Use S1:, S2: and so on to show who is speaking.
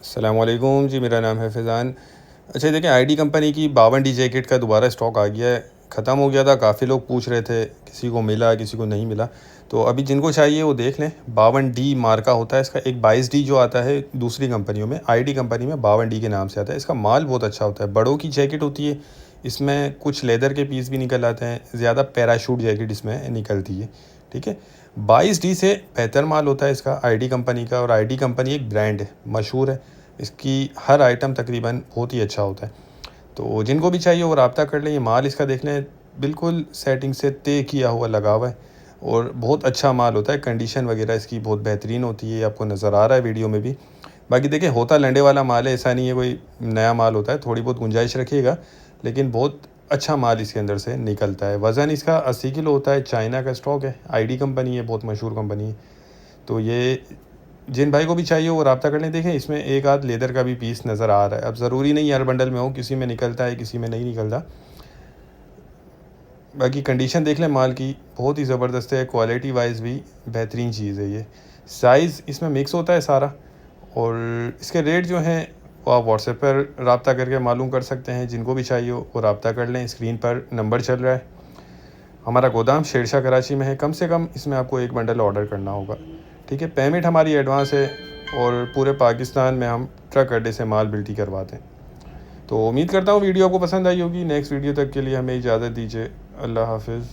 S1: अस्सलामुअलैकुम जी, मेरा नाम है फैज़ान। अच्छा देखिए, आईडी कंपनी की 52D जैकेट का दोबारा स्टॉक आ गया है। ख़त्म हो गया था, काफ़ी लोग पूछ रहे थे, किसी को मिला किसी को नहीं मिला। तो अभी जिनको चाहिए वो देख लें। 52D मार्का होता है इसका। एक 22D जो आता है दूसरी कंपनियों में, आईडी कंपनी में 52D के नाम से आता है। इसका माल बहुत अच्छा होता है, बड़ों की जैकेट होती है। इसमें कुछ लेदर के पीस भी निकल आते हैं, ज़्यादा पैराशूट जैकेट इसमें निकलती है। ठीक है, 22D से बेहतर माल होता है इसका, आईडी कंपनी का। और आईडी कंपनी एक ब्रांड है, मशहूर है। इसकी हर आइटम तकरीबन बहुत ही अच्छा होता है। तो जिनको भी चाहिए वो रब्ता कर लें। ये माल इसका देख लें, बिल्कुल सेटिंग से तय किया हुआ लगा हुआ है और बहुत अच्छा माल होता है। कंडीशन वगैरह इसकी बहुत बेहतरीन होती है, आपको नज़र आ रहा है वीडियो में भी। बाकी देखिए, होता लंडे वाला माल है, ऐसा नहीं है कोई नया माल होता है। थोड़ी बहुत गुंजाइश रखिएगा, लेकिन बहुत अच्छा माल इसके अंदर से निकलता है। वज़न इसका 80 किलो होता है। चाइना का स्टॉक है, आईडी कंपनी है, बहुत मशहूर कंपनी है। तो ये जिन भाई को भी चाहिए वो रब्ता कर लें। देखें, इसमें एक आध लेदर का भी पीस नज़र आ रहा है। अब ज़रूरी नहीं हर बंडल में हो, किसी में निकलता है किसी में नहीं निकलता। बाकी कंडीशन देख लें माल की, बहुत ही ज़बरदस्त है। क्वालिटी वाइज भी बेहतरीन चीज़ है ये। साइज़ इसमें मिक्स होता है सारा। और इसके रेट जो हैं वो आप व्हाट्सएप पर रब्ता करके मालूम कर सकते हैं। जिनको भी चाहिए वो रब्ता कर लें। स्क्रीन पर नंबर चल रहा है। हमारा गोदाम शेरशाह कराची में है। कम से कम इसमें आपको एक बंडल ऑर्डर करना होगा। ठीक है, पेमेंट हमारी एडवांस है और पूरे पाकिस्तान में हम ट्रक अड्डे से माल बिल्टी करवाते हैं। तो उम्मीद करता हूँ वीडियो आपको पसंद आई होगी। नेक्स्ट वीडियो तक के लिए हमें इजाज़त दीजिए। अल्लाह हाफिज़।